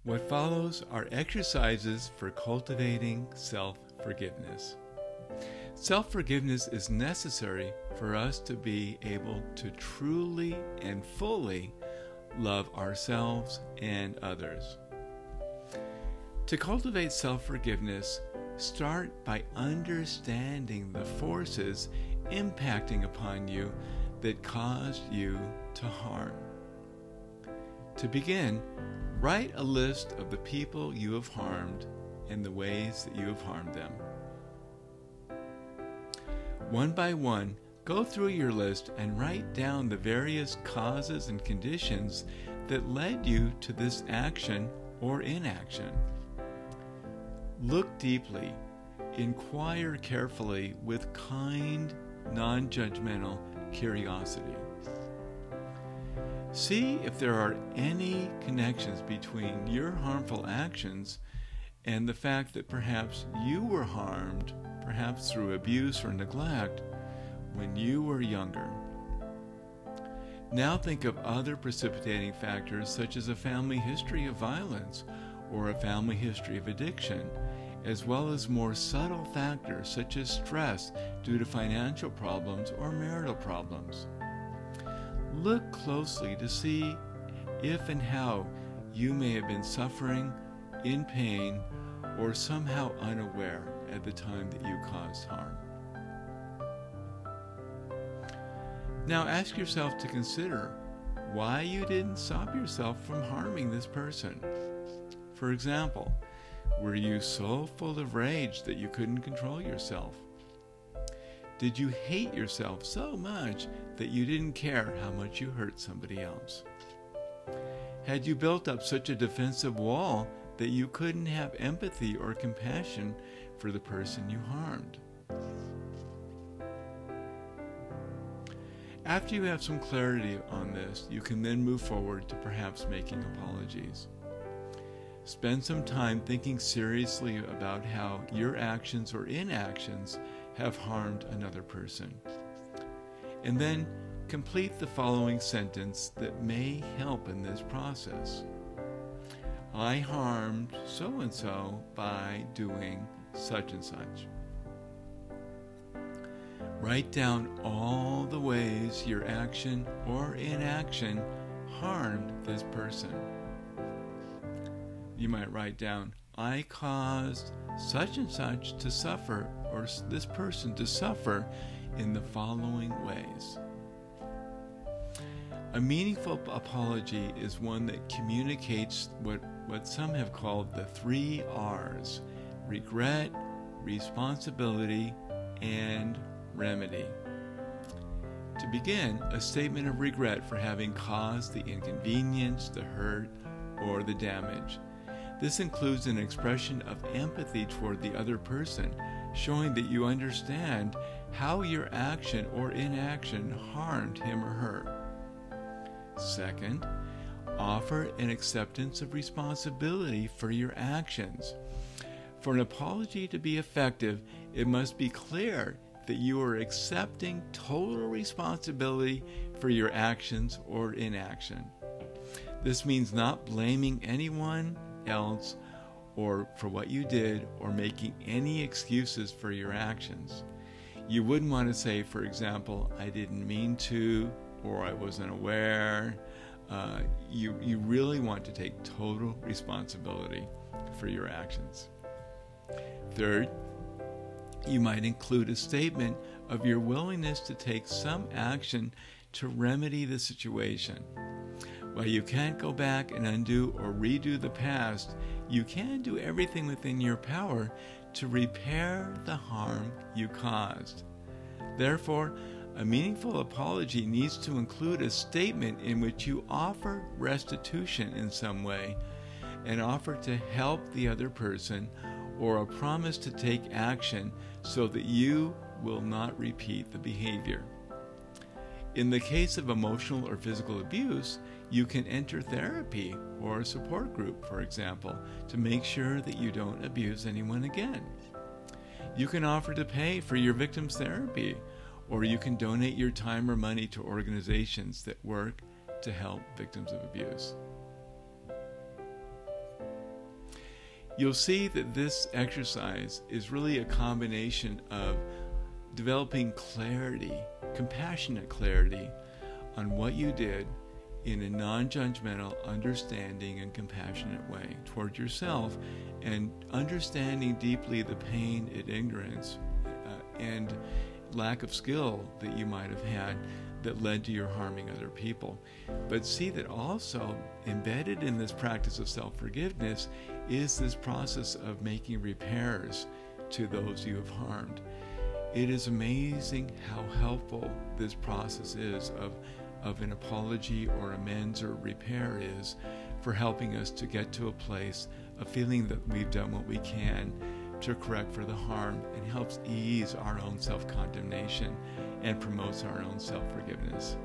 What follows are exercises for cultivating self-forgiveness. Self-forgiveness is necessary for us to be able to truly and fully love ourselves and others. To cultivate self-forgiveness, start by understanding the forces impacting upon you that caused you to harm. To begin, write a list of the people you have harmed and the ways that you have harmed them. One by one, go through your list and write down the various causes and conditions that led you to this action or inaction. Look deeply, inquire carefully with kind, non-judgmental curiosity. See if there are any connections between your harmful actions and the fact that perhaps you were harmed, perhaps through abuse or neglect, when you were younger. Now think of other precipitating factors such as a family history of violence or a family history of addiction, as well as more subtle factors such as stress due to financial problems or marital problems. Look closely to see if and how you may have been suffering, in pain, or somehow unaware at the time that you caused harm. Now ask yourself to consider why you didn't stop yourself from harming this person. For example, were you so full of rage that you couldn't control yourself? Did you hate yourself so much that you didn't care how much you hurt somebody else? Had you built up such a defensive wall that you couldn't have empathy or compassion for the person you harmed? After you have some clarity on this, you can then move forward to perhaps making apologies. Spend some time thinking seriously about how your actions or inactions have harmed another person. And then complete the following sentence that may help in this process. I harmed so-and-so by doing such and such. Write down all the ways your action or inaction harmed this person. You might write down, I caused such and such to suffer, or this person to suffer in the following ways. A meaningful apology is one that communicates what some have called the 3 R's: regret, responsibility, and remedy. To begin, a statement of regret for having caused the inconvenience, the hurt, or the damage. This includes an expression of empathy toward the other person, showing that you understand how your action or inaction harmed him or her. Second, offer an acceptance of responsibility for your actions. For an apology to be effective, it must be clear that you are accepting total responsibility for your actions or inaction. This means not blaming anyone else or for what you did or making any excuses for your actions. You wouldn't want to say, for example, I didn't mean to, or I wasn't aware. You really want to take total responsibility for your actions. Third, you might include a statement of your willingness to take some action to remedy the situation. While you can't go back and undo or redo the past, you can do everything within your power to repair the harm you caused. Therefore, a meaningful apology needs to include a statement in which you offer restitution in some way, an offer to help the other person, or a promise to take action so that you will not repeat the behavior. In the case of emotional or physical abuse, you can enter therapy or a support group, for example, to make sure that you don't abuse anyone again. You can offer to pay for your victim's therapy, or you can donate your time or money to organizations that work to help victims of abuse. You'll see that this exercise is really a combination of developing clarity, compassionate clarity on what you did in a non-judgmental, understanding, and compassionate way toward yourself, and understanding deeply the pain and ignorance and lack of skill that you might have had that led to your harming other people. But see that also embedded in this practice of self-forgiveness is this process of making repairs to those you have harmed. It is amazing how helpful this process is of an apology or amends or repair is for helping us to get to a place of feeling that we've done what we can to correct for the harm, and helps ease our own self-condemnation and promotes our own self-forgiveness.